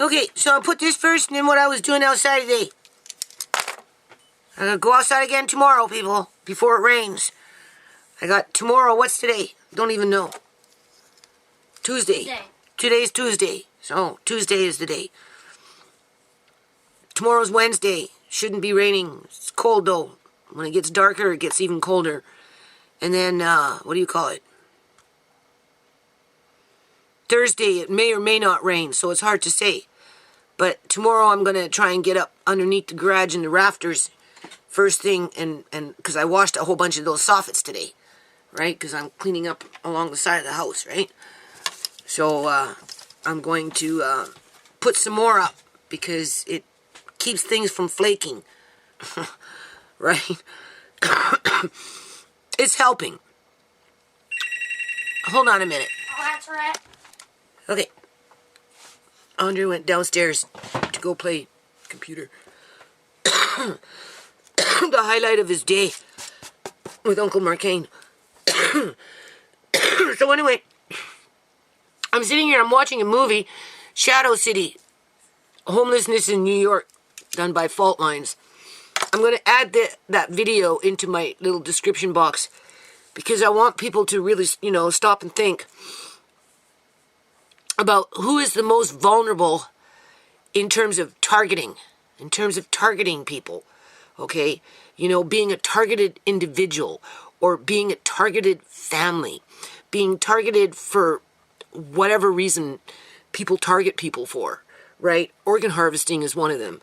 Okay, so I'll put this first and then what I was doing outside today. I'm gonna go outside again tomorrow, people, before it rains. I got tomorrow, what's today? Don't even know. Tuesday. Today's Tuesday. So, Tuesday is the day. Tomorrow's Wednesday. Shouldn't be raining. It's cold, though. When it gets darker, it gets even colder. And then, what do you call it? Thursday, it may or may not rain, so it's hard to say. But tomorrow I'm going to try and get up underneath the garage in the rafters first thing, and because I washed a whole bunch of those soffits today, right? Because I'm cleaning up along the side of the house, right? So I'm going to put some more up because it keeps things from flaking, right? It's helping. Hold on a minute. Oh, that's right. Okay. Andre went downstairs to go play computer. The highlight of his day with Uncle Marcane. So anyway, I'm sitting here, I'm watching a movie, Shadow City, Homelessness in New York, done by Fault Lines. I'm going to add that video into my little description box because I want people to really, stop and think about who is the most vulnerable in terms of targeting people, okay? Being a targeted individual or being a targeted family, being targeted for whatever reason people target people for, right? Organ harvesting is one of them.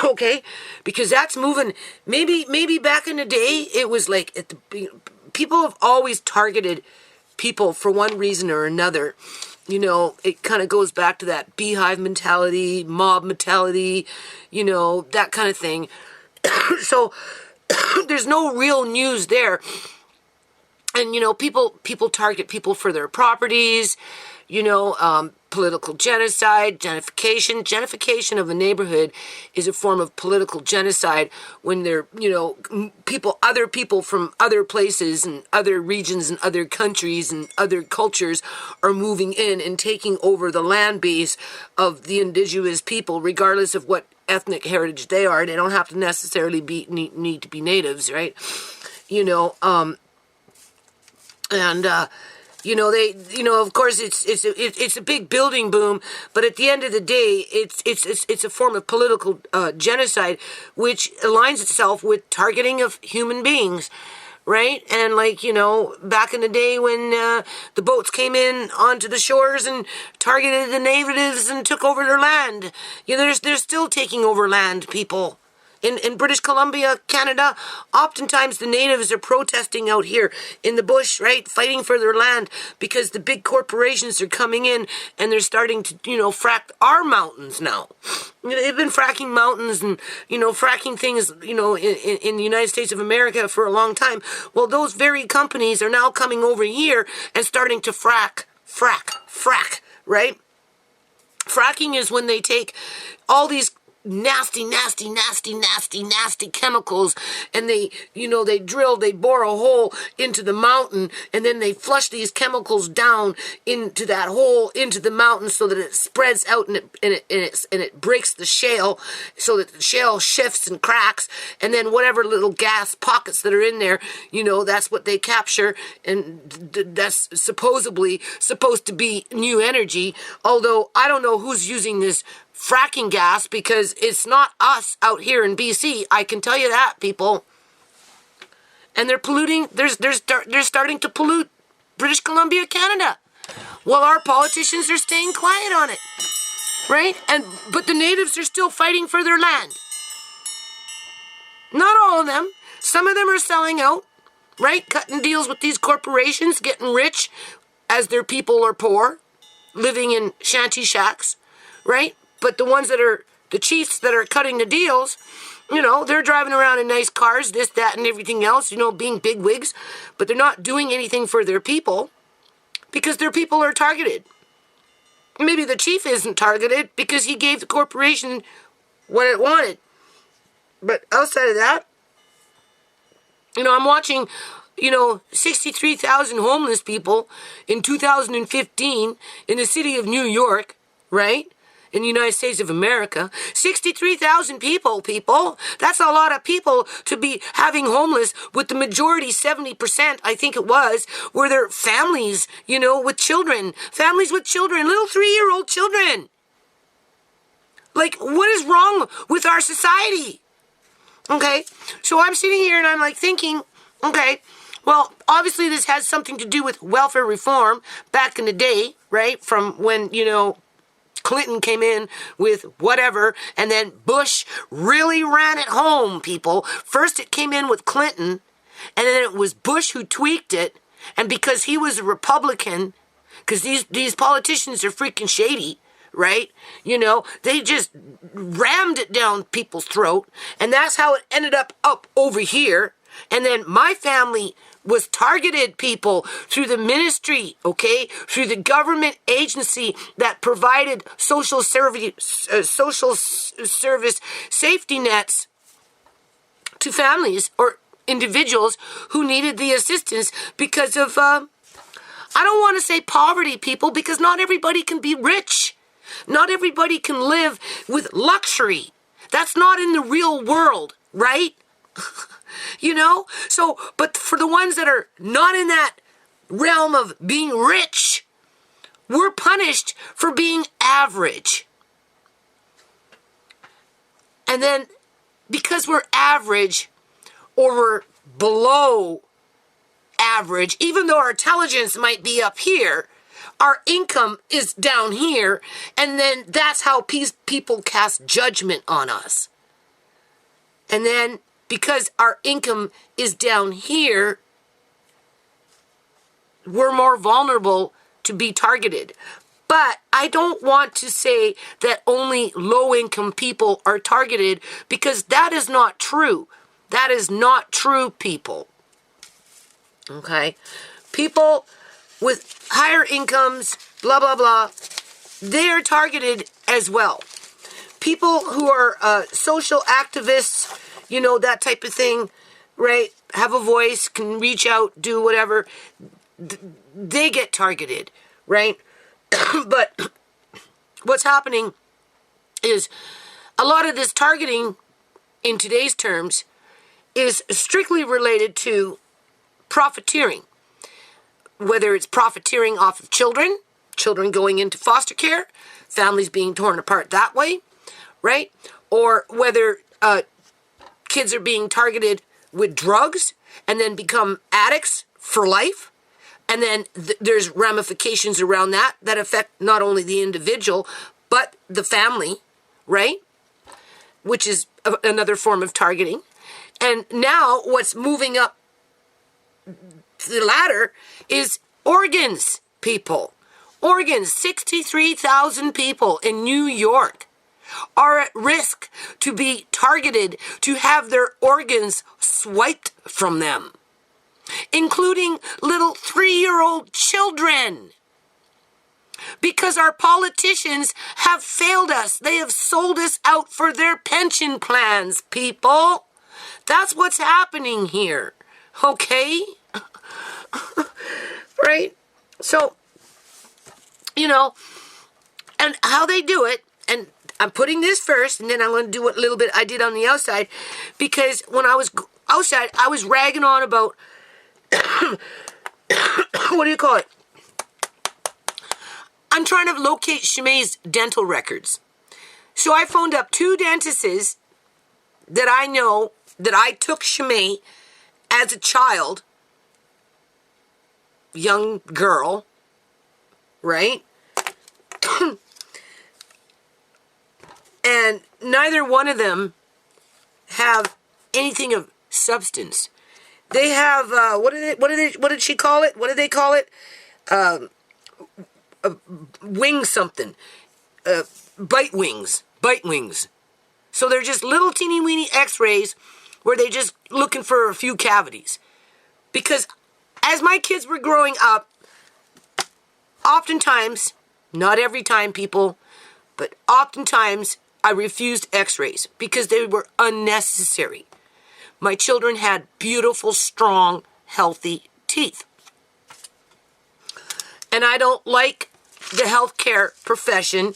Okay? Because that's moving. Maybe back in the day, it was like, people have always targeted people for one reason or another. It kind of goes back to that beehive mentality, mob mentality, that kind of thing. So there's no real news there. And, people target people for their properties, political genocide, gentrification. Gentrification of a neighborhood is a form of political genocide when they're, other people from other places and other regions and other countries and other cultures are moving in and taking over the land base of the indigenous people, regardless of what ethnic heritage they are. They don't have to necessarily need to be natives, right? Of course, it's a big building boom, but at the end of the day, it's a form of political genocide, which aligns itself with targeting of human beings, right? And back in the day when the boats came in onto the shores and targeted the natives and took over their land, they're still taking over land, people. In British Columbia, Canada, oftentimes the natives are protesting out here in the bush, right, fighting for their land because the big corporations are coming in and they're starting to, frack our mountains now. They've been fracking mountains and, fracking things, in the United States of America for a long time. Well, those very companies are now coming over here and starting to frack, right? Fracking is when they take all these nasty chemicals and they bore a hole into the mountain and then they flush these chemicals down into that hole into the mountain so that it spreads out and it breaks the shale so that the shale shifts and cracks, and then whatever little gas pockets that are in there, that's what they capture, and that's supposedly supposed to be new energy, although I don't know who's using this fracking gas because it's not us out here in BC. I can tell you that, people. And they're polluting. They're starting to pollute British Columbia, Canada. Well, our politicians are staying quiet on it, right? But the natives are still fighting for their land. Not all of them. Some of them are selling out, right? Cutting deals with these corporations, getting rich as their people are poor, living in shanty shacks, right? But the ones that are the chiefs that are cutting the deals, they're driving around in nice cars, this, that, and everything else, being bigwigs, but they're not doing anything for their people because their people are targeted. Maybe the chief isn't targeted because he gave the corporation what it wanted. But outside of that, I'm watching, 63,000 homeless people in 2015 in the city of New York, right? in the United States of America. 63,000 people. That's a lot of people to be having homeless, with the majority, 70%, I think it was, were their families, with children. Families with children, little 3-year-old children. Like, what is wrong with our society? Okay, so I'm sitting here and I'm like thinking, okay, well, obviously this has something to do with welfare reform back in the day, right? From when, Clinton came in with whatever, and then Bush really ran it home, people. First it came in with Clinton, and then it was Bush who tweaked it, and because he was a Republican, because these politicians are freaking shady, right? They just rammed it down people's throat, and that's how it ended up over here. And then my family was targeted, people, through the ministry, okay, through the government agency that provided social service safety nets to families or individuals who needed the assistance because of, I don't want to say poverty, people, because not everybody can be rich. Not everybody can live with luxury. That's not in the real world, right? So, but for the ones that are not in that realm of being rich, we're punished for being average. And then because we're average or we're below average, even though our intelligence might be up here, our income is down here, and then that's how people cast judgment on us. And then because our income is down here, we're more vulnerable to be targeted. But I don't want to say that only low-income people are targeted, because that is not true. That is not true, people. Okay? People with higher incomes, blah, blah, blah, they are targeted as well. People who are social activists, that type of thing, right, have a voice, can reach out, do whatever, they get targeted, right? But what's happening is a lot of this targeting in today's terms is strictly related to profiteering. Whether it's profiteering off of children going into foster care, families being torn apart that way, right? Or whether kids are being targeted with drugs and then become addicts for life. And then there's ramifications around that affect not only the individual, but the family, right? Which is another form of targeting. And now what's moving up the ladder is organs, people. Organs. 63,000 people in New York are at risk to be targeted to have their organs swiped from them, including little 3-year-old children. Because our politicians have failed us. They have sold us out for their pension plans, people. That's what's happening here. Okay? Right? So, and how they do it, and I'm putting this first, and then I'm going to do what little bit I did on the outside, because when I was outside, I was ragging on about, what do you call it? I'm trying to locate Shimei's dental records. So I phoned up 2 dentists that I know that I took Shimei as a child, young girl, right? And neither one of them have anything of substance. They have what did she call it? What did they call it? Wing something. Bite wings. So they're just little teeny weeny x-rays where they're just looking for a few cavities. Because as my kids were growing up, oftentimes, not every time, people, but oftentimes I refused x-rays because they were unnecessary. My children had beautiful, strong, healthy teeth. And I don't like the healthcare profession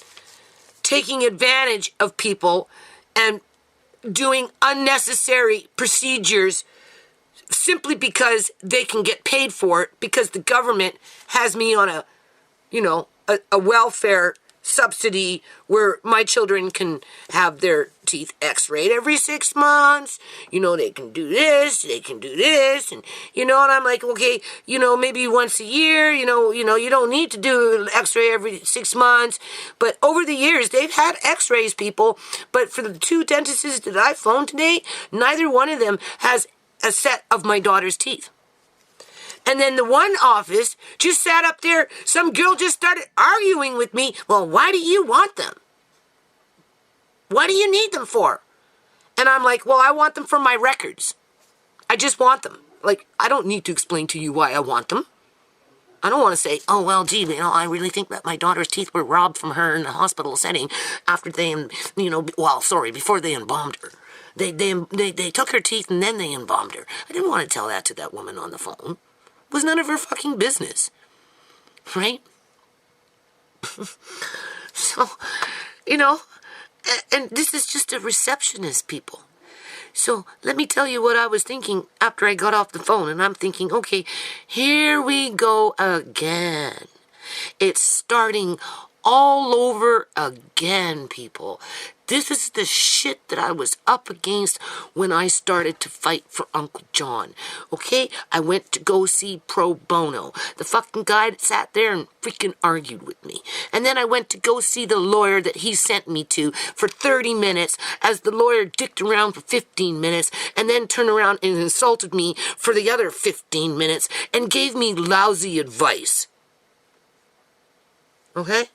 taking advantage of people and doing unnecessary procedures simply because they can get paid for it, because the government has me on a welfare subsidy where my children can have their teeth x-rayed every 6 months. They can do this, and and I'm like, okay, maybe once a year, you don't need to do an x-ray every 6 months. But over the years, they've had x-rays, people, but for the 2 dentists that I phoned today, neither one of them has a set of my daughter's teeth. And then the one office just sat up there. Some girl just started arguing with me. Well, why do you want them? What do you need them for? And I'm like, well, I want them for my records. I just want them. Like, I don't need to explain to you why I want them. I don't want to say, oh, well, gee, I really think that my daughter's teeth were robbed from her in the hospital setting after they, before they embalmed her. They took her teeth and then they embalmed her. I didn't want to tell that to that woman on the phone. It was none of her fucking business. Right? So, and this is just a receptionist, people. So let me tell you what I was thinking after I got off the phone. And I'm thinking, okay, here we go again. It's starting all over again, people. This is the shit that I was up against when I started to fight for Uncle John. Okay? I went to go see Pro Bono. The fucking guy that sat there and freaking argued with me. And then I went to go see the lawyer that he sent me to for 30 minutes as the lawyer dicked around for 15 minutes and then turned around and insulted me for the other 15 minutes and gave me lousy advice. Okay?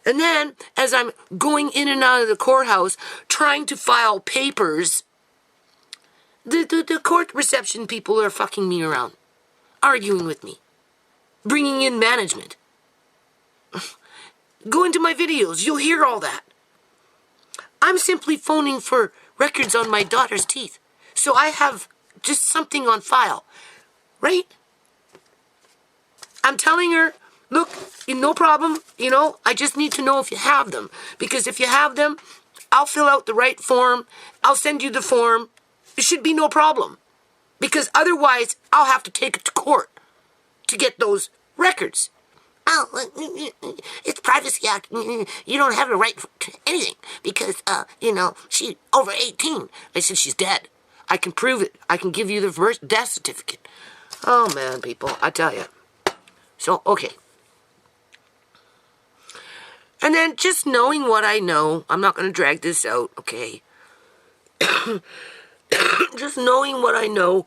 And then, as I'm going in and out of the courthouse, trying to file papers, the court reception people are fucking me around, arguing with me, bringing in management. Go into my videos, you'll hear all that. I'm simply phoning for records on my daughter's teeth, so I have just something on file, right? I'm telling her, look, no problem, I just need to know if you have them. Because if you have them, I'll fill out the right form. I'll send you the form. It should be no problem. Because otherwise, I'll have to take it to court to get those records. Oh, it's Privacy Act. You don't have a right to anything because, she's over 18. I said she's dead. I can prove it. I can give you the first death certificate. Oh, man, people, I tell you. So, okay. And then just knowing what I know, I'm not going to drag this out, okay? Just knowing what I know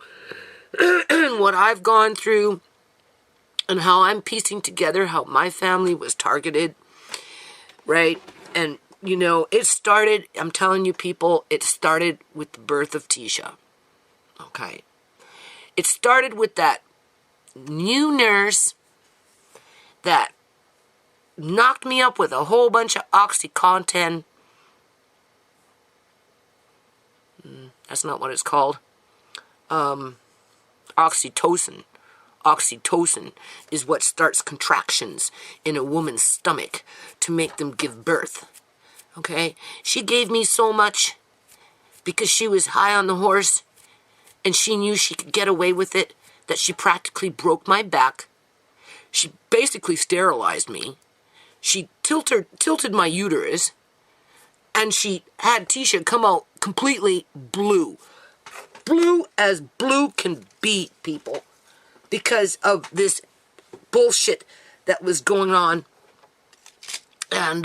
and what I've gone through and how I'm piecing together how my family was targeted, right? And, it started, I'm telling you people, it started with the birth of Tisha, okay? It started with that new nurse that knocked me up with a whole bunch of OxyContin. That's not what it's called. Oxytocin. Oxytocin is what starts contractions in a woman's stomach to make them give birth. Okay? She gave me so much because she was high on the horse and she knew she could get away with it that she practically broke my back. She basically sterilized me. She tilted my uterus, and she had Tisha come out completely blue. Blue as blue can be, people, because of this bullshit that was going on. And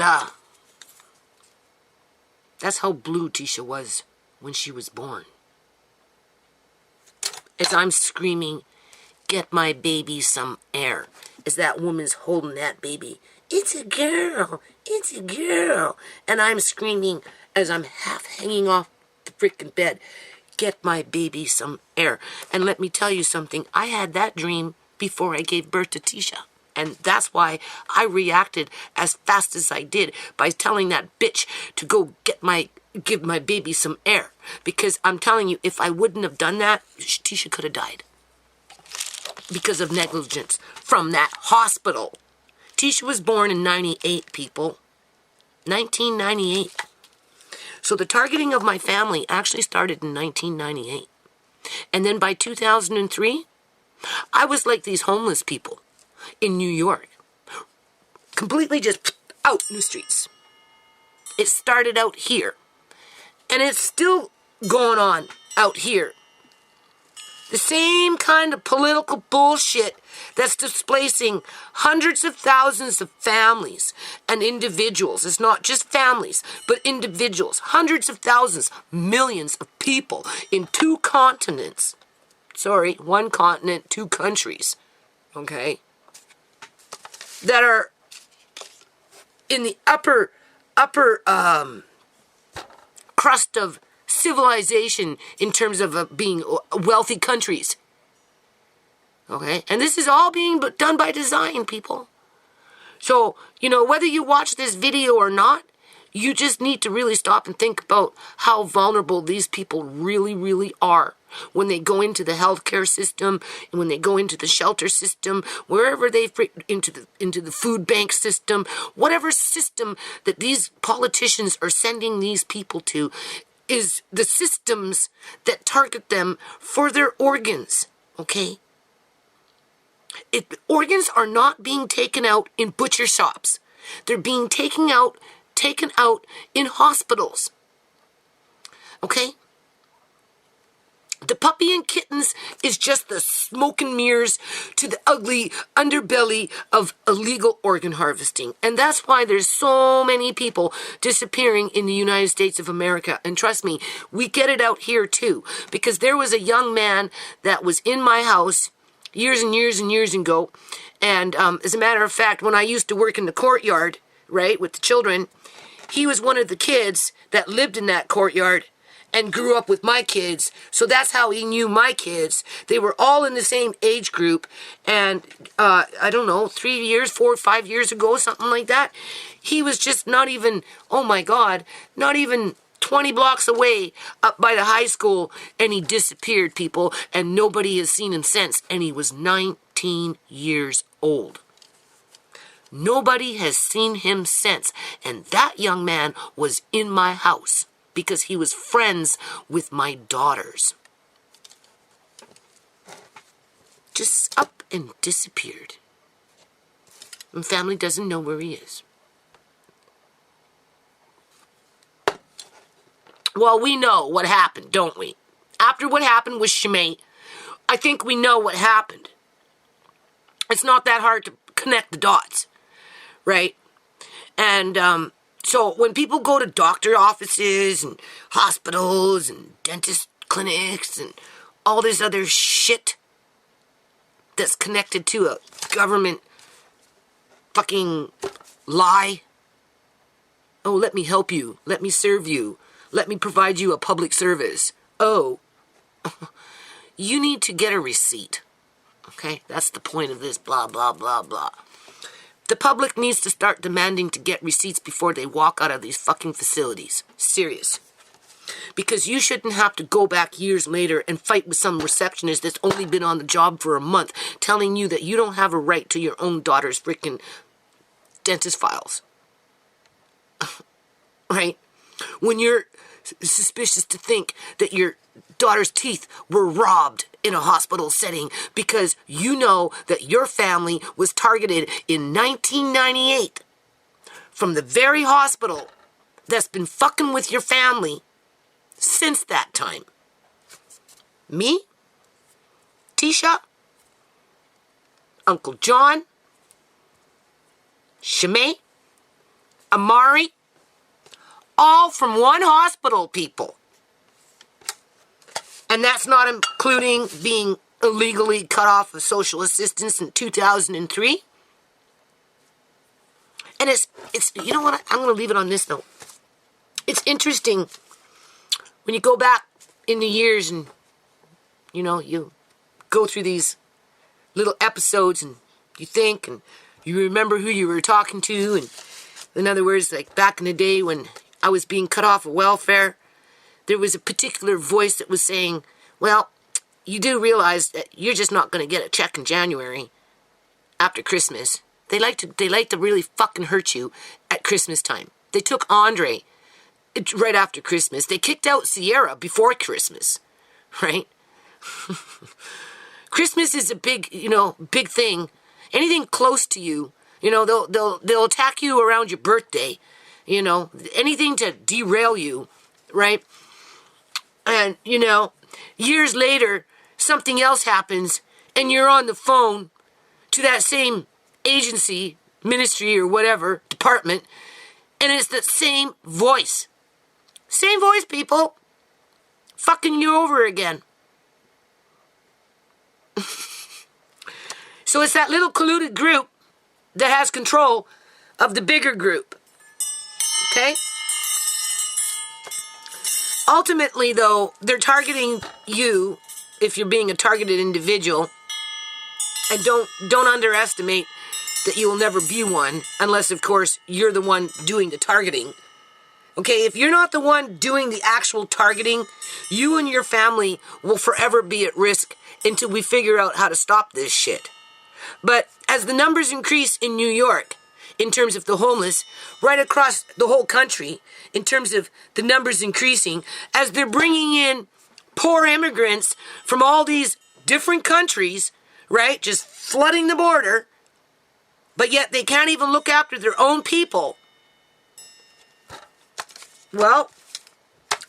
that's how blue Tisha was when she was born. As I'm screaming, get my baby some air, as that woman's holding that baby. It's a girl. It's a girl. And I'm screaming as I'm half hanging off the freaking bed. Get my baby some air. And let me tell you something. I had that dream before I gave birth to Tisha. And that's why I reacted as fast as I did by telling that bitch to go give my baby some air. Because I'm telling you, if I wouldn't have done that, Tisha could have died. Because of negligence from that hospital. Tisha was born in 98, people. 1998. So the targeting of my family actually started in 1998. And then by 2003, I was like these homeless people in New York. Completely just out in the streets. It started out here. And it's still going on out here. The same kind of political bullshit that's displacing hundreds of thousands of families and individuals. It's not just families, but individuals. Hundreds of thousands, millions of people in 2 continents. Sorry, 1 continent, 2 countries. Okay? That are in the upper crust of civilization in terms of being wealthy countries. Okay? And this is all being done by design, people. So, whether you watch this video or not, you just need to really stop and think about how vulnerable these people really, really are when they go into the healthcare system and when they go into the shelter system, wherever they into the food bank system, whatever system that these politicians are sending these people to is the systems that target them for their organs, okay? Organs are not being taken out in butcher shops. They're being taken out in hospitals, okay? The puppy and kittens is just the smoke and mirrors to the ugly underbelly of illegal organ harvesting. And that's why there's so many people disappearing in the United States of America. And trust me, we get it out here too. Because there was a young man that was in my house years and years and years ago. And as a matter of fact, when I used to work in the courtyard, right, with the children, he was one of the kids that lived in that courtyard and grew up with my kids. So that's how he knew my kids. They were all in the same age group. And, I don't know, 3 years, 4 or 5 years ago, something like that, he was just not even, oh my God, not even 20 blocks away up by the high school. And he disappeared, people. And nobody has seen him since. And he was 19 years old. Nobody has seen him since. And that young man was in my house because he was friends with my daughters. Just up and disappeared. And family doesn't know where he is. Well, we know what happened, don't we? After what happened with Shimei, I think we know what happened. It's not that hard to connect the dots, right? And so when people go to doctor offices and hospitals and dentist clinics and all this other shit that's connected to a government fucking lie. Oh, let me help you. Let me serve you. Let me provide you a public service. Oh, you need to get a receipt. Okay, that's the point of this blah, blah, blah, blah. The public needs to start demanding to get receipts before they walk out of these fucking facilities. Serious. Because you shouldn't have to go back years later and fight with some receptionist that's only been on the job for a month telling you that you don't have a right to your own daughter's freaking dentist files. Right? When you're suspicious to think that your daughter's teeth were robbed in a hospital setting because you know that your family was targeted in 1998 from the very hospital that's been fucking with your family since that time. Me, Tisha, Uncle John, Shimei, Amari, all from one hospital, people. And that's not including being illegally cut off of social assistance in 2003. And it's you know what, I'm going to leave it on this note. It's interesting when you go back in the years and, you know, you go through these little episodes and you think and you remember who you were talking to. And in other words, like back in the day when I was being cut off of welfare, there was a particular voice that was saying, well, you do realize that you're just not going to get a check in January after Christmas. They like to really fucking hurt you at Christmas time. They took Andre right after Christmas. They kicked out Sierra before Christmas, right? Christmas is a big, big thing. Anything close to you, they'll attack you around your birthday, anything to derail you, right? And, years later, something else happens and you're on the phone to that same agency, ministry or whatever, department, and it's the same voice. Same voice, people. Fucking you over again. So it's that little colluded group that has control of the bigger group. Okay? Ultimately, though, they're targeting you if you're being a targeted individual. And don't underestimate that you will never be one unless, of course, you're the one doing the targeting. Okay, if you're not the one doing the actual targeting, you and your family will forever be at risk until we figure out how to stop this shit. But as the numbers increase in New York, in terms of the homeless, right across the whole country, in terms of the numbers increasing, as they're bringing in poor immigrants from all these different countries, right, just flooding the border, but yet they can't even look after their own people. Well,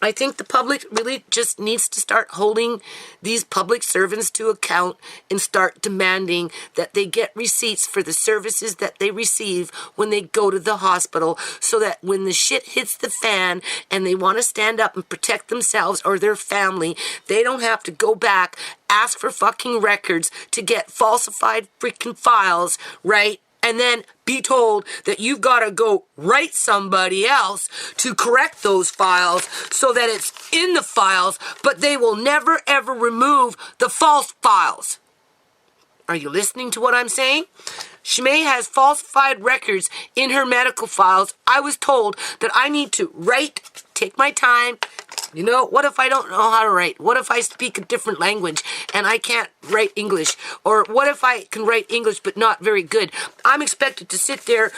I think the public really just needs to start holding these public servants to account and start demanding that they get receipts for the services that they receive when they go to the hospital, so that when the shit hits the fan and they want to stand up and protect themselves or their family, they don't have to go back, ask for fucking records to get falsified freaking files, right? And then be told that you've got to go write somebody else to correct those files so that it's in the files, but they will never ever remove the false files. Are you listening to what I'm saying? Shimei has falsified records in her medical files. I was told that I need to take my time. What if I don't know how to write? What if I speak a different language and I can't write English? Or what if I can write English but not very good? I'm expected to sit there,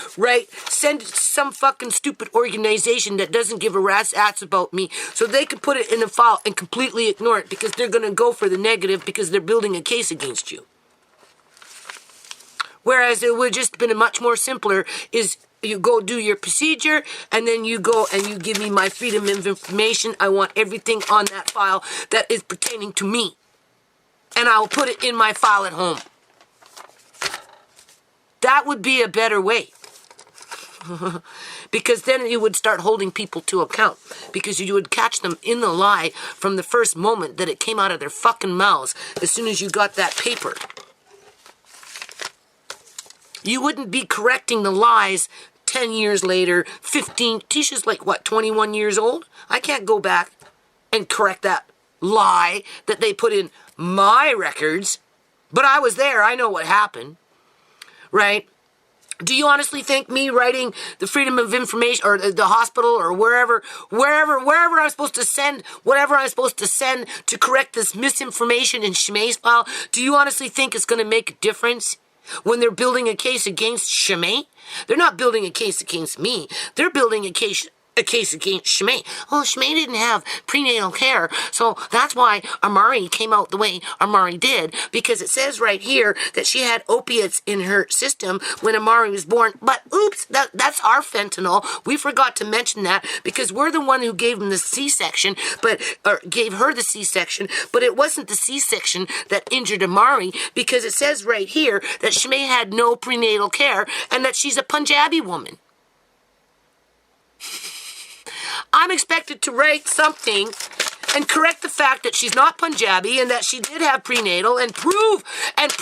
send it to some fucking stupid organization that doesn't give a rat's ass about me so they can put it in a file and completely ignore it because they're going to go for the negative because they're building a case against you. Whereas it would just been much more simpler is you go do your procedure, and then you go and you give me my freedom of information. I want everything on that file that is pertaining to me. And I'll put it in my file at home. That would be a better way. Because then you would start holding people to account. Because you would catch them in the lie from the first moment that it came out of their fucking mouths as soon as you got that paper. You wouldn't be correcting the lies 10 years later, 15. Tisha's 21 years old? I can't go back and correct that lie that they put in my records. But I was there. I know what happened. Right? Do you honestly think me writing the freedom of information or the hospital or wherever I'm supposed to send, whatever I'm supposed to send to correct this misinformation in Shimei's file, do you honestly think it's going to make a difference? When they're building a case against Shimei, they're not building a case against me. They're building a case against Shimei. Oh, Shimei didn't have prenatal care, so that's why Amari came out the way Amari did, because it says right here that she had opiates in her system when Amari was born. But oops, that's our fentanyl. We forgot to mention that because we're the one who gave him the C-section, gave her the C-section, but it wasn't the C-section that injured Amari, because it says right here that Shimei had no prenatal care and that she's a Punjabi woman. I'm expected to write something and correct the fact that she's not Punjabi and that she did have prenatal and prove and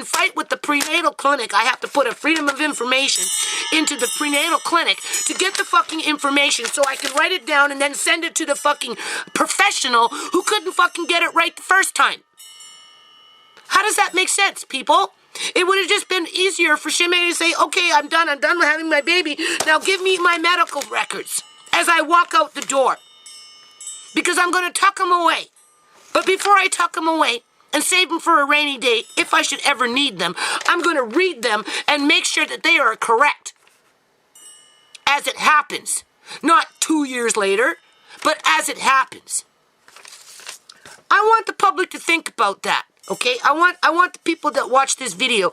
fight with the prenatal clinic. I have to put a freedom of information into the prenatal clinic to get the fucking information so I can write it down and then send it to the fucking professional who couldn't fucking get it right the first time. How does that make sense, people? It would have just been easier for Shimei to say, okay, I'm done with having my baby. Now give me my medical records as I walk out the door. Because I'm going to tuck them away. But before I tuck them away and save them for a rainy day, if I should ever need them, I'm going to read them and make sure that they are correct. as it happens. Not 2 years later, but as it happens. I want the public to think about that. Okay, I want the people that watch this video,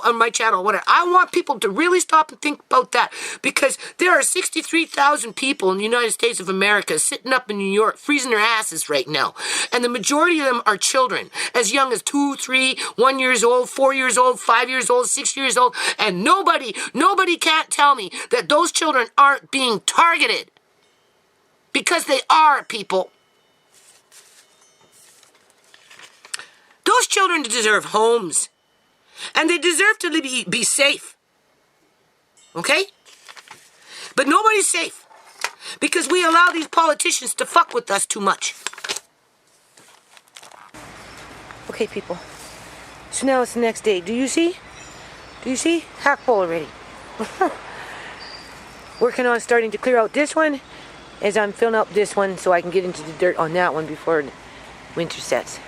on my channel, whatever. I want people to really stop and think about that, because there are 63,000 people in the United States of America sitting up in New York, freezing their asses right now, and the majority of them are children, as young as 2, 3, 1 years old, 4 years old, 5 years old, 6 years old, and nobody can't tell me that those children aren't being targeted, because they are, people. Those children deserve homes, and they deserve to be safe, okay? But nobody's safe, because we allow these politicians to fuck with us too much. Okay, people, so now it's the next day. Do you see? Half full already. Working on starting to clear out this one, as I'm filling up this one so I can get into the dirt on that one before winter sets.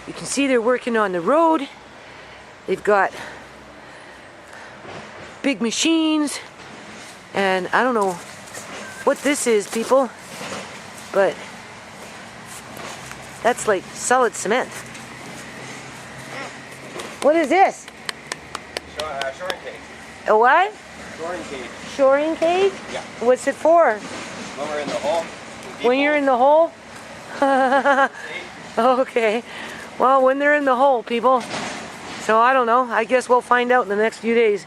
You can see they're working on the road. They've got big machines, and I don't know what this is, people, but that's like solid cement. What is this? Shoring cage. A what? Shoring cage. Shoring cage? Yeah. What's it for? When we're in the hole. When you're in the hole? Okay. Well, when they're in the hole, people. So I don't know. I guess we'll find out in the next few days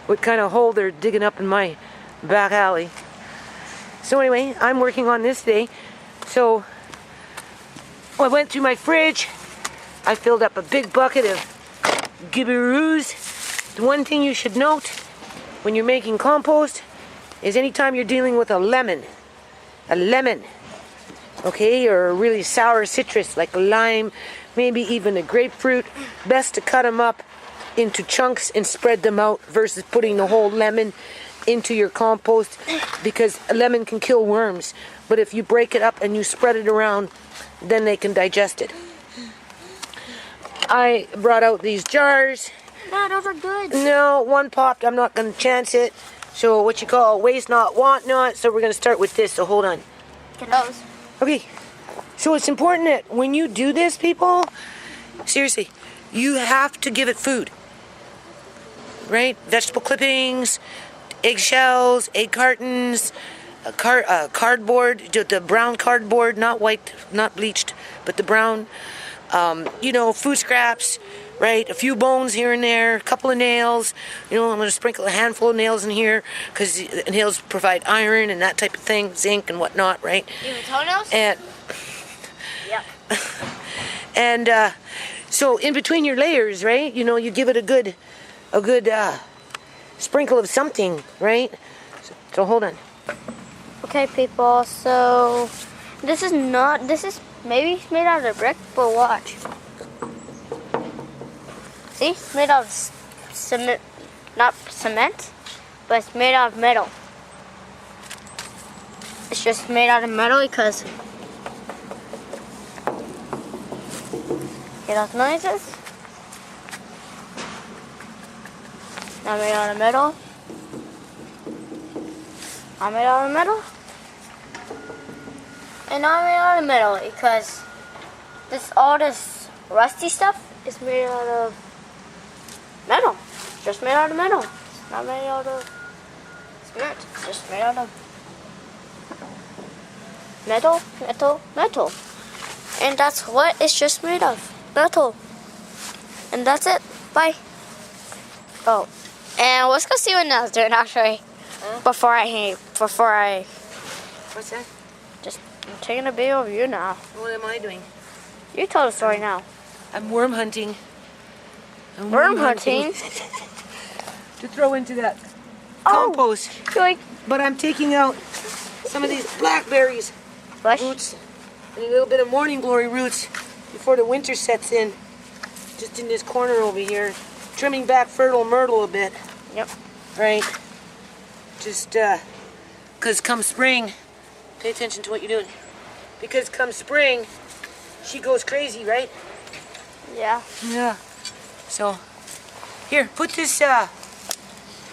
what kind of hole they're digging up in my back alley. So anyway, I'm working on this today. So I went through my fridge. I filled up a big bucket of gibberoos. The one thing you should note when you're making compost is anytime you're dealing with a lemon, okay, or a really sour citrus like a lime, maybe even a grapefruit, best to cut them up into chunks and spread them out versus putting the whole lemon into your compost, because a lemon can kill worms, but if you break it up and you spread it around, then they can digest it. I brought out these jars. No, those are good. No, one popped. I'm not going to chance it. So what you call waste not, want not. So we're going to start with this. So hold on. Get those. Okay. So it's important that when you do this, people, seriously, you have to give it food. Right? Vegetable clippings, eggshells, egg cartons, cardboard, the brown cardboard, not white, not bleached, but the brown, food scraps, right? A few bones here and there, a couple of nails. I'm going to sprinkle a handful of nails in here because nails provide iron and that type of thing, zinc and whatnot, right? Even toenails? And yeah. And so in between your layers, right? You give it a good sprinkle of something, right? So hold on. Okay, people. So this is maybe made out of brick, but watch. See, it's made out of cement, not cement, but it's made out of metal. It's just made out of metal because hear those noises? Now made out of metal. I'm made out of metal. And I'm made out of metal because all this rusty stuff is made out of metal. It's just made out of metal. It's not made out of cement. It's just made out of metal, metal, metal. And that's what it's just made of. Metal. And that's it. Bye. Oh. And let's go see what Nell's doing actually. Huh? Before I What's that? I'm taking a video of you now. What am I doing? You tell the story now. I'm worm hunting. Worm hunting? To throw into that compost. Like, But I'm taking out some of these blackberries roots and a little bit of morning glory roots before the winter sets in. Just in this corner over here. Trimming back fertile myrtle a bit. Yep. Right? Just, because come spring, pay attention to what you're doing. Because come spring, she goes crazy, right? Yeah. Yeah. So, here, put this,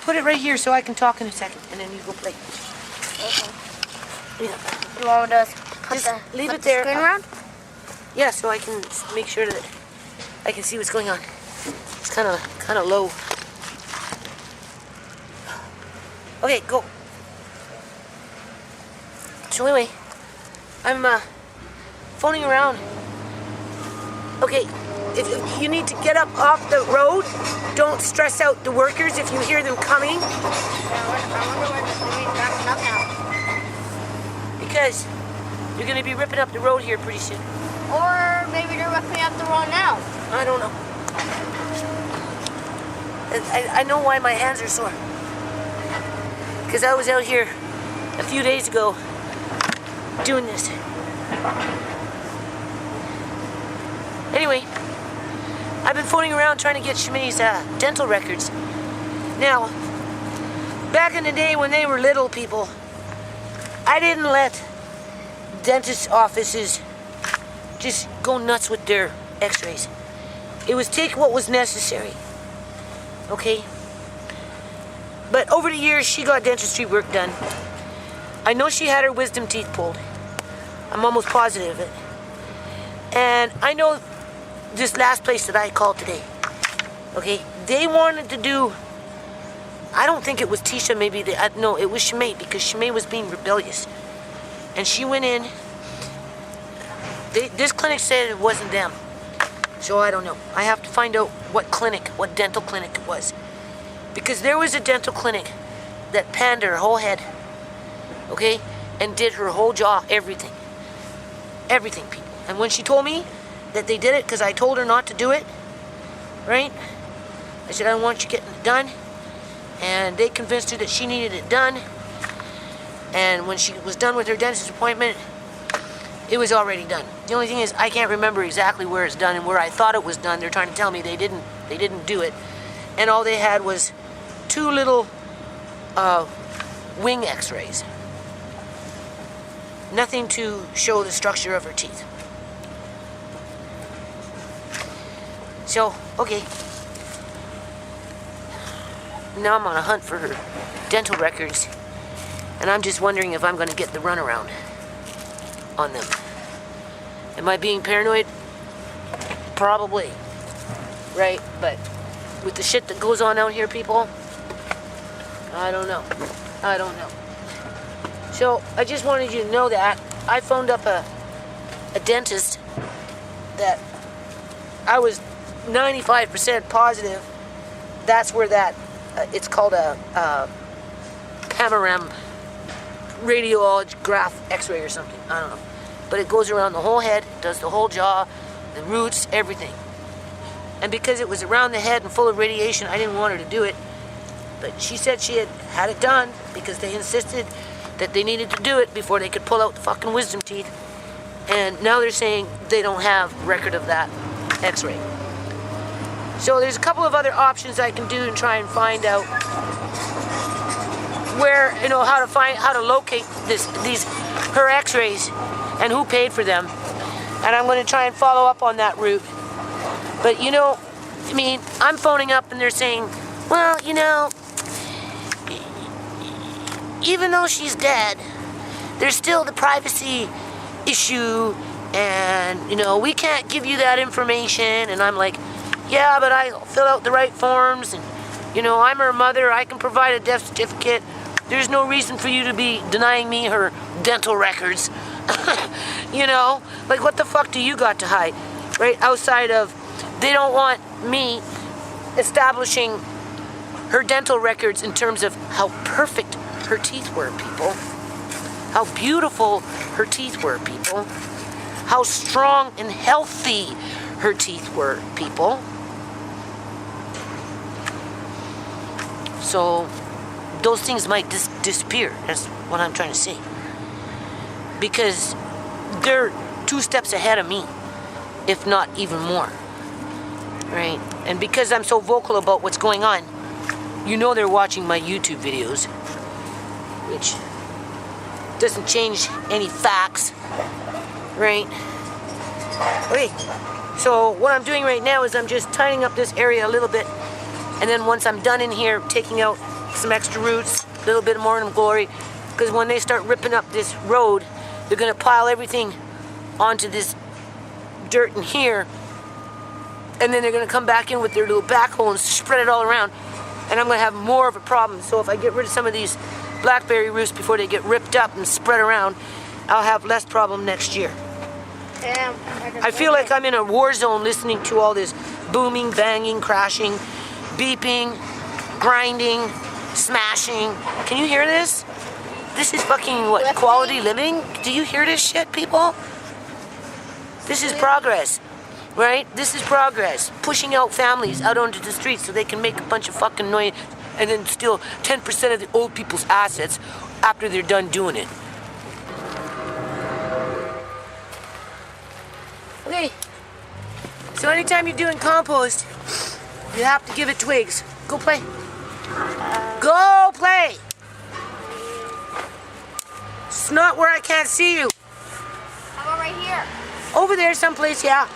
put it right here so I can talk in a second, and then you go play. Okay. Yeah. You want me to put Just leave put it the there. screen around? Yeah, so I can make sure that I can see what's going on. It's kind of low. Okay, go. So anyway, I'm phoning around. Okay, if you need to get up off the road, don't stress out the workers if you hear them coming. Yeah, I wonder where they're backing up now. Because you're going to be ripping up the road here pretty soon. Or maybe they're ripping up the road now. I don't know. I know why my hands are sore. Because I was out here a few days ago doing this. Anyway, I've been phoning around trying to get Shimei's dental records. Now, back in the day when they were little people, I didn't let dentist offices just go nuts with their x-rays. It was take what was necessary. Okay? But over the years, she got dentistry work done. I know she had her wisdom teeth pulled. I'm almost positive of it. And I know this last place that I called today. Okay? They wanted to do, I don't think it was Tisha, maybe, no, it was Shimei, because Shimei was being rebellious. And she went in. This clinic said it wasn't them. So I don't know. I have to find out what dental clinic it was. Because there was a dental clinic that panned her whole head, okay, and did her whole jaw, everything. Everything, people. And when she told me that they did it because I told her not to do it, right, I said, I don't want you getting it done. And they convinced her that she needed it done. And when she was done with her dentist appointment, it was already done. The only thing is, I can't remember exactly where it's done and where I thought it was done. They're trying to tell me they didn't do it. And all they had was 2 little wing x-rays. Nothing to show the structure of her teeth. So, okay. Now I'm on a hunt for her dental records. And I'm just wondering if I'm going to get the runaround on them. Am I being paranoid? Probably. Right? But with the shit that goes on out here, people, I don't know. I don't know. So I just wanted you to know that I phoned up a dentist that I was 95% positive that's where that, it's called a panorama radiograph x-ray or something. I don't know. But it goes around the whole head, does the whole jaw, the roots, everything. And because it was around the head and full of radiation, I didn't want her to do it. But she said she had it done because they insisted that they needed to do it before they could pull out the fucking wisdom teeth. And now they're saying they don't have record of that x-ray. So there's a couple of other options I can do and try and find out where, you know, how to locate her x-rays and who paid for them. And I'm going to try and follow up on that route. But, you know, I mean, I'm phoning up and they're saying, well, you know, even though she's dead, there's still the privacy issue and, you know, we can't give you that information. And I'm like, yeah, but I fill out the right forms and, you know, I'm her mother. I can provide a death certificate. There's no reason for you to be denying me her dental records. You know, like what the fuck do you got to hide, right? Outside of, they don't want me establishing her dental records in terms of how perfect her teeth were, people. How beautiful her teeth were, people. How strong and healthy her teeth were, people. So those things might disappear. That's what I'm trying to say. Because they're 2 steps ahead of me, if not even more. Right? And because I'm so vocal about what's going on, you know they're watching my YouTube videos, which doesn't change any facts, right? Okay, so what I'm doing right now is I'm just tidying up this area a little bit, and then once I'm done in here taking out some extra roots, a little bit more in glory, because when they start ripping up this road, they're gonna pile everything onto this dirt in here, and then they're gonna come back in with their little backhoe and spread it all around, and I'm gonna have more of a problem. So if I get rid of some of these blackberry roots before they get ripped up and spread around, I'll have less problem next year. I feel like I'm in a war zone listening to all this booming, banging, crashing, beeping, grinding, smashing. Can you hear this? This is fucking, what, quality living? Do you hear this shit, people? This is progress, right? This is progress. Pushing out families out onto the streets so they can make a bunch of fucking noise and then steal 10% of the old people's assets after they're done doing it. Okay, so anytime you're doing compost, you have to give it twigs. Go play. Go play! It's not where I can't see you. How about right here? Over there someplace, yeah.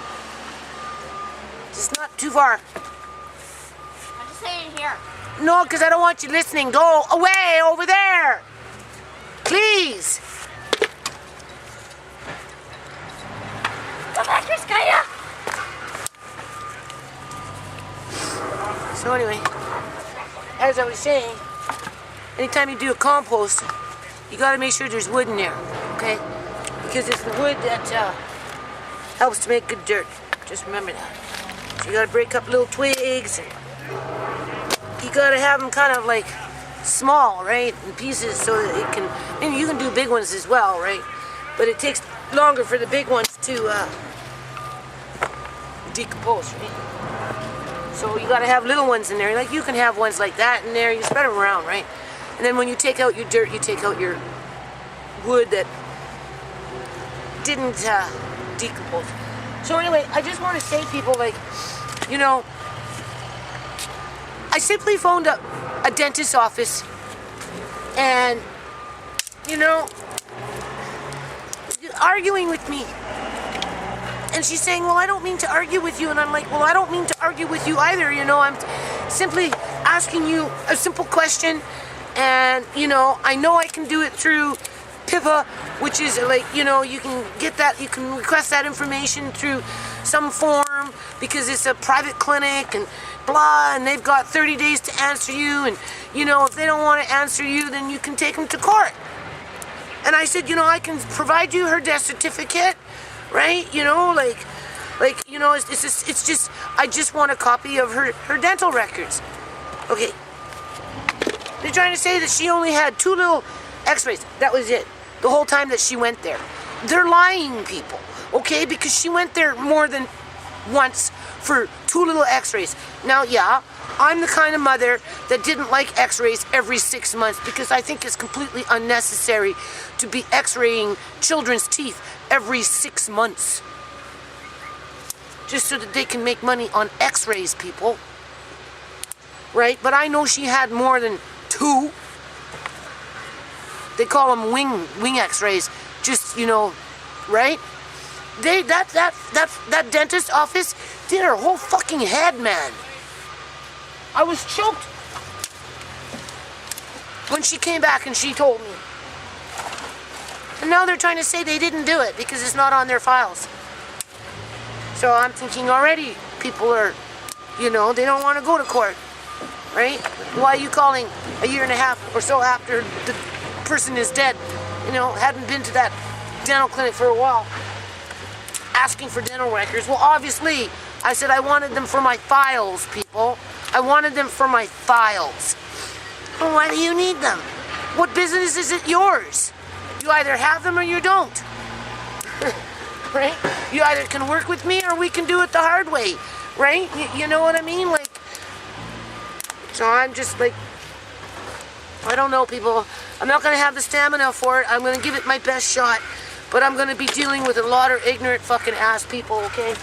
Just not too far. I'm just saying here. No, because I don't want you listening. Go away over there. Please. Go back here, Skaya. So anyway, as I was saying, anytime you do a compost, you got to make sure there's wood in there, okay? Because it's the wood that helps to make good dirt. Just remember that. So you got to break up little twigs. And you got to have them kind of like small, right, in pieces, so that it can. I mean, you can do big ones as well, right? But it takes longer for the big ones to decompose, right? So you got to have little ones in there. Like you can have ones like that in there. You spread them around, right? And then when you take out your dirt, you take out your wood that didn't decompose. So anyway, I just want to say, people, like, you know, I simply phoned up a dentist's office, and, you know, arguing with me. And she's saying, well, I don't mean to argue with you. And I'm like, well, I don't mean to argue with you either. You know, I'm simply asking you a simple question. And, you know I can do it through PIPA, which is like, you know, you can get that, you can request that information through some form because it's a private clinic and blah, and they've got 30 days to answer you. And, you know, if they don't want to answer you, then you can take them to court. And I said, you know, I can provide you her death certificate, right? You know, like, you know, it's just, I just want a copy of her dental records. Okay. They're trying to say that she only had 2 little x-rays. That was it. The whole time that she went there. They're lying, people. Okay? Because she went there more than once for 2 little x-rays. Now, yeah, I'm the kind of mother that didn't like x-rays every 6 months because I think it's completely unnecessary to be x-raying children's teeth every 6 months. Just so that they can make money on x-rays, people. Right? But I know she had more than 2. They call them wing x-rays. Just, you know, right? That dentist office did her whole fucking head, man. I was choked when she came back and she told me. And now they're trying to say they didn't do it because it's not on their files. So I'm thinking already people are, you know, they don't want to go to court. Right? Why are you calling a year and a half or so after the person is dead? You know, hadn't been to that dental clinic for a while, asking for dental records. Well, obviously, I said I wanted them for my files, people. I wanted them for my files. Well, why do you need them? What business is it yours? You either have them or you don't. Right? You either can work with me or we can do it the hard way. Right? You know what I mean? Like, so I'm just like, I don't know, people. I'm not going to have the stamina for it. I'm going to give it my best shot. But I'm going to be dealing with a lot of ignorant fucking ass people, okay?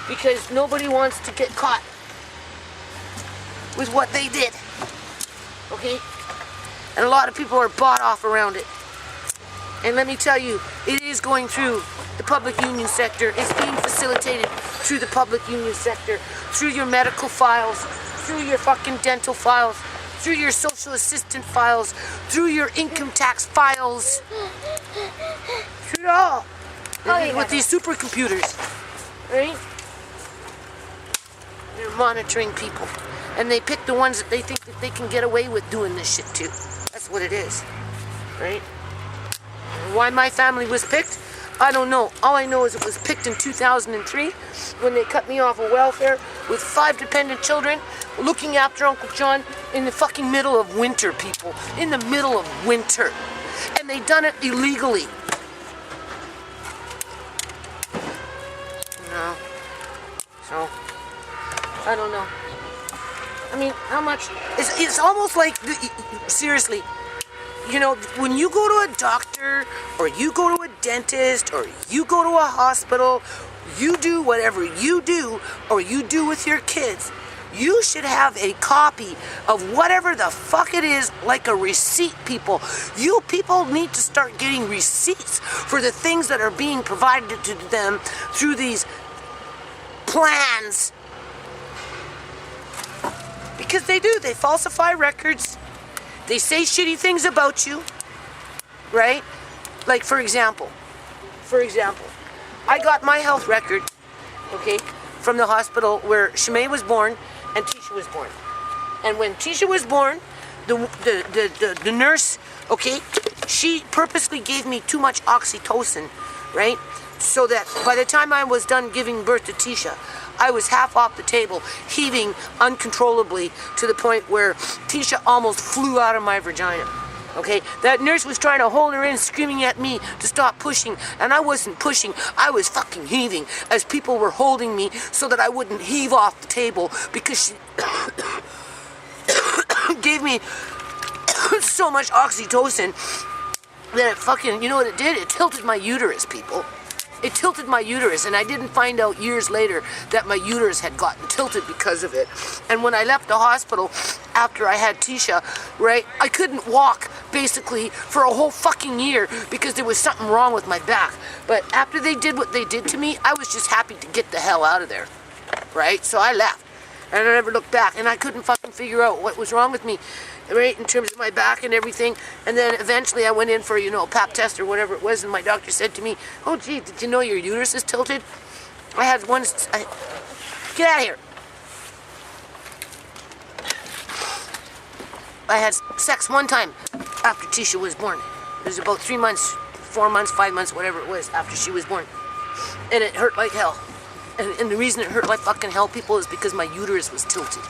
Because nobody wants to get caught with what they did. Okay? And a lot of people are bought off around it. And let me tell you, it is going through the public union sector. It's being facilitated through the public union sector, through your medical files, through your fucking dental files, through your social assistant files, through your income tax files, through it all. With these supercomputers, right? They're monitoring people. And they pick the ones that they think that they can get away with doing this shit to. That's what it is, right? Why my family was picked, I don't know. All I know is it was picked in 2003 when they cut me off of welfare with 5 dependent children, looking after Uncle John in the fucking middle of winter, people. In the middle of winter. And they done it illegally. No. So, I don't know. I mean, how much? It's almost like, seriously, you know, when you go to a doctor, or you go to a dentist, or you go to a hospital, you do whatever you do, or you do with your kids, you should have a copy of whatever the fuck it is, like a receipt, people. You people need to start getting receipts for the things that are being provided to them through these plans. Because they do. They falsify records. They say shitty things about you. Right? Like, for example, I got my health record, okay, from the hospital where Shimei was born and Tisha was born. And when Tisha was born, the nurse, okay, she purposely gave me too much oxytocin, right? So that by the time I was done giving birth to Tisha, I was half off the table, heaving uncontrollably to the point where Tisha almost flew out of my vagina. Okay, that nurse was trying to hold her in, screaming at me to stop pushing, and I wasn't pushing, I was fucking heaving as people were holding me so that I wouldn't heave off the table because she gave me so much oxytocin that it fucking, you know what it did? It tilted my uterus, people. It tilted my uterus, and I didn't find out years later that my uterus had gotten tilted because of it. And when I left the hospital after I had Tisha, right, I couldn't walk basically for a whole fucking year because there was something wrong with my back. But after they did what they did to me, I was just happy to get the hell out of there, right? So I left, and I never looked back, and I couldn't fucking figure out what was wrong with me, right, in terms of my back and everything. And then eventually I went in for, you know, a pap test or whatever it was, and my doctor said to me, "Oh gee, did you know your uterus is tilted?" I had one, get out of here. I had sex one time after Tisha was born. It was about 3 months, 4 months, 5 months, whatever it was, after she was born. And it hurt like hell. And the reason it hurt like fucking hell, people, is because my uterus was tilted.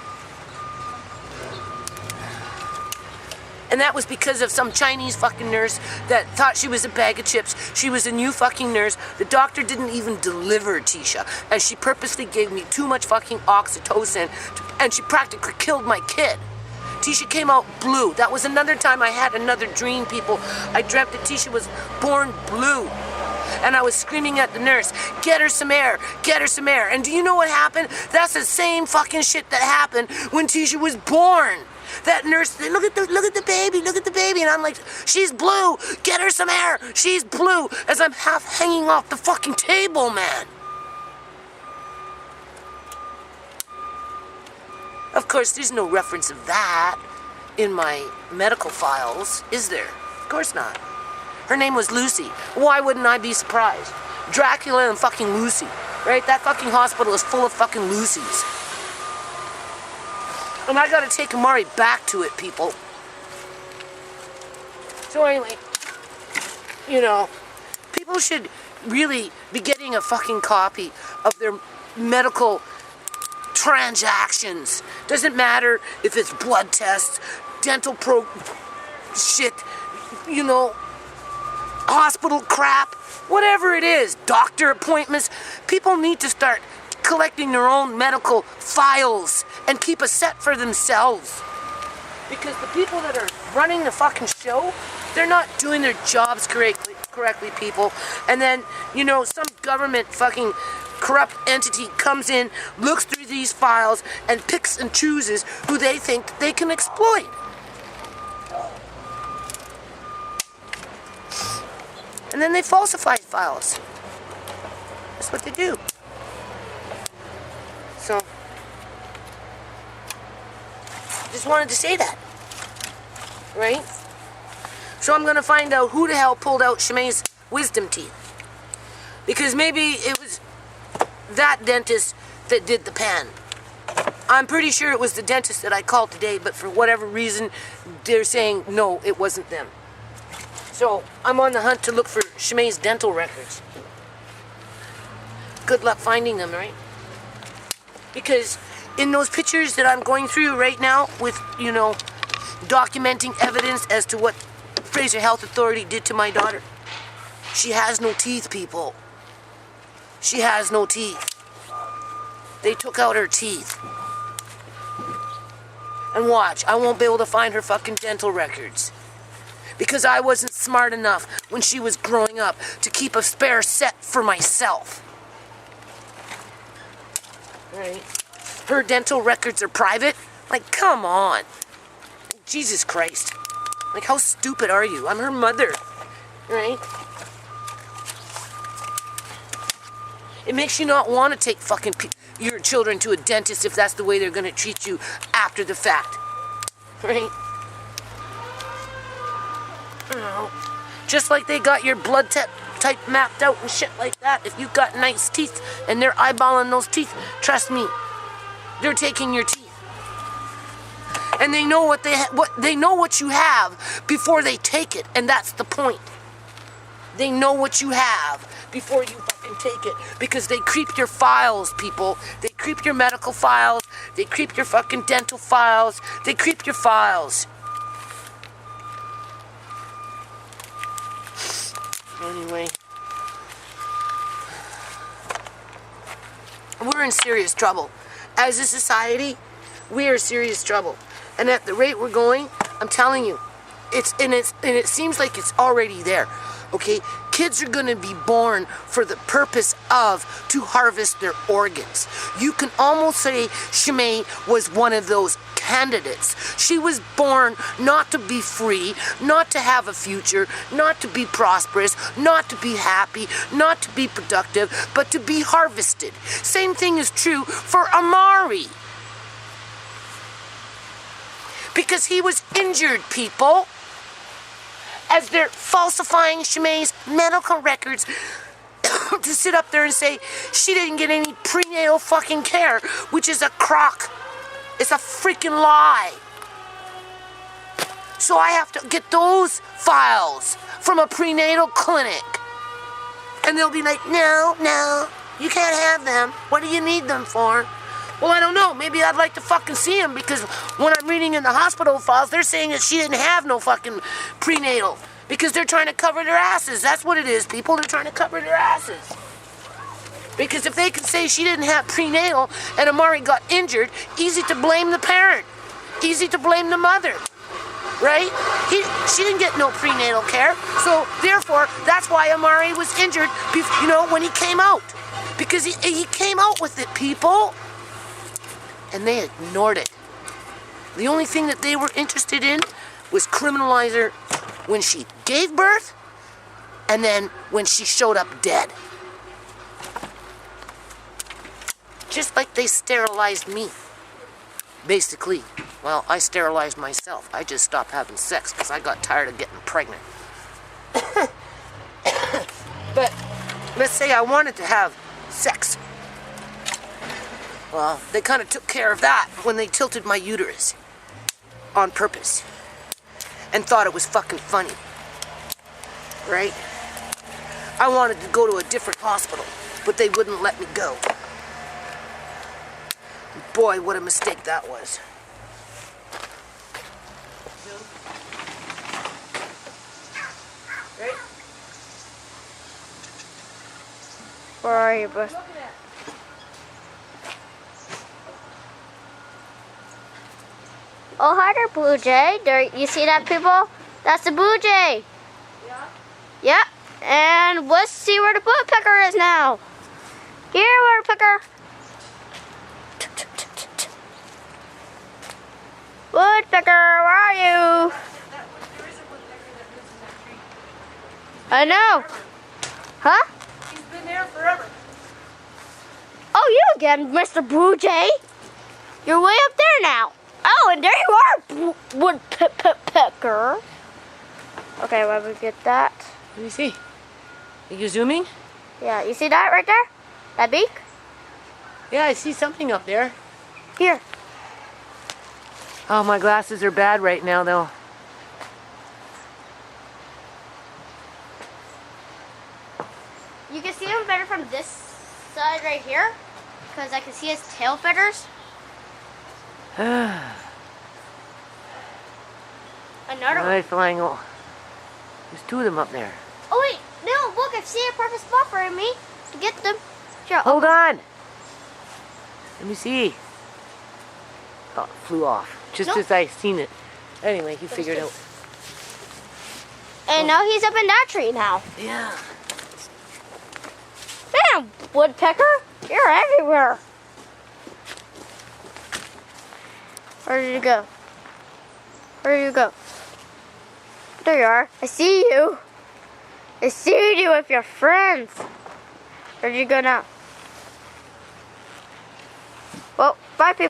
And that was because of some Chinese fucking nurse that thought she was a bag of chips. She was a new fucking nurse. The doctor didn't even deliver Tisha, as she purposely gave me too much fucking oxytocin, and she practically killed my kid. Tisha came out blue. That was another time I had another dream, people. I dreamt that Tisha was born blue. And I was screaming at the nurse, "Get her some air, get her some air." And do you know what happened? That's the same fucking shit that happened when Tisha was born. That nurse said, look at the baby, look at the baby. And I'm like, "She's blue, get her some air, she's blue," as I'm half hanging off the fucking table, man. Of course, there's no reference of that in my medical files, is there? Of course not. Her name was Lucy. Why wouldn't I be surprised? Dracula and fucking Lucy, right? That fucking hospital is full of fucking Lucys. And I gotta take Amari back to it, people. So anyway, you know, people should really be getting a fucking copy of their medical transactions. Doesn't matter if it's blood tests, dental shit, you know, hospital crap, whatever it is, doctor appointments. People need to start collecting their own medical files and keep a set for themselves. Because the people that are running the fucking show, they're not doing their jobs correctly, people. And then, you know, some government fucking corrupt entity comes in, looks through these files, and picks and chooses who they think they can exploit. And then they falsify files. That's what they do. So, just wanted to say that. right? So I'm gonna find out who the hell pulled out Shemai's wisdom teeth. Because maybe it was that dentist that did the pen. I'm pretty sure it was the dentist that I called today, but for whatever reason, they're saying, no, it wasn't them. So I'm on the hunt to look for Shemai's dental records. Good luck finding them, right? Because in those pictures that I'm going through right now with, you know, documenting evidence as to what Fraser Health Authority did to my daughter, she has no teeth, people. She has no teeth. They took out her teeth. And watch, I won't be able to find her fucking dental records. Because I wasn't smart enough when she was growing up to keep a spare set for myself. Right? Her dental records are private? Like, come on. Jesus Christ. Like, how stupid are you? I'm her mother. Right? It makes you not want to take fucking your children to a dentist if that's the way they're going to treat you after the fact. Right? I don't know. Just like they got your blood type mapped out and shit like that. If you've got nice teeth and they're eyeballing those teeth, trust me, they're taking your teeth. And they know they know what you have before they take it, and that's the point. They know what you have before you fucking take it, because they creep your files, people. They creep your medical files. They creep your fucking dental files. They creep your files. Anyway, we're in serious trouble. As a society, we are in serious trouble. And at the rate we're going, I'm telling you, it seems like it's already there. Okay, kids are going to be born for the purpose of to harvest their organs. You can almost say Shemai was one of those candidates. She was born not to be free, not to have a future, not to be prosperous, not to be happy, not to be productive, but to be harvested. Same thing is true for Amari. Because he was injured, people. As they're falsifying Shemai's medical records to sit up there and say she didn't get any prenatal fucking care, which is a crock. It's a freaking lie. So I have to get those files from a prenatal clinic. And they'll be like, no, you can't have them. What do you need them for? Well, I don't know. Maybe I'd like to fucking see them, because when I'm reading in the hospital files, they're saying that she didn't have no fucking prenatal because they're trying to cover their asses. That's what it is, people. They're trying to cover their asses. Because if they can say she didn't have prenatal and Amari got injured, easy to blame the parent. Easy to blame the mother. Right? She didn't get no prenatal care. So, therefore, that's why Amari was injured, you know, when he came out. Because he came out with it, people. And they ignored it. The only thing that they were interested in was criminalize her when she gave birth and then when she showed up dead. Just like they sterilized me. Basically. Well, I sterilized myself. I just stopped having sex because I got tired of getting pregnant. But let's say I wanted to have sex. Well, they kind of took care of that when they tilted my uterus on purpose and thought it was fucking funny, right? I wanted to go to a different hospital, but they wouldn't let me go. Boy, what a mistake that was. Right? Where are you, bro? Oh, hi there, Blue Jay. There, you see that, people? That's the Blue Jay. Yeah? Yep. And let's see where the woodpecker is now. Here, woodpecker. Woodpecker, where are you? I know. Huh? He's been there forever. Oh, you again, Mr. Blue Jay. You're way up there now. Oh, and there you are, woodpecker. Okay, let me get that. Let me see. Are you zooming? Yeah, you see that right there? That beak? Yeah, I see something up there. Here. Oh, my glasses are bad right now, though. You can see him better from this side right here, because I can see his tail feathers. Another one. Right, flying. There's two of them up there. Oh wait, no, look, I see a perfect spot for me to get them. Sure. Hold on. Let me see. Oh, it flew off. Just Nope. as I seen it. Anyway, he figured out. And now he's up in that tree now. Yeah. Damn, woodpecker, you're everywhere. Where did you go? Where did you go? There you are. I see you. I see you with your friends. Where did you go now? Well, bye, people.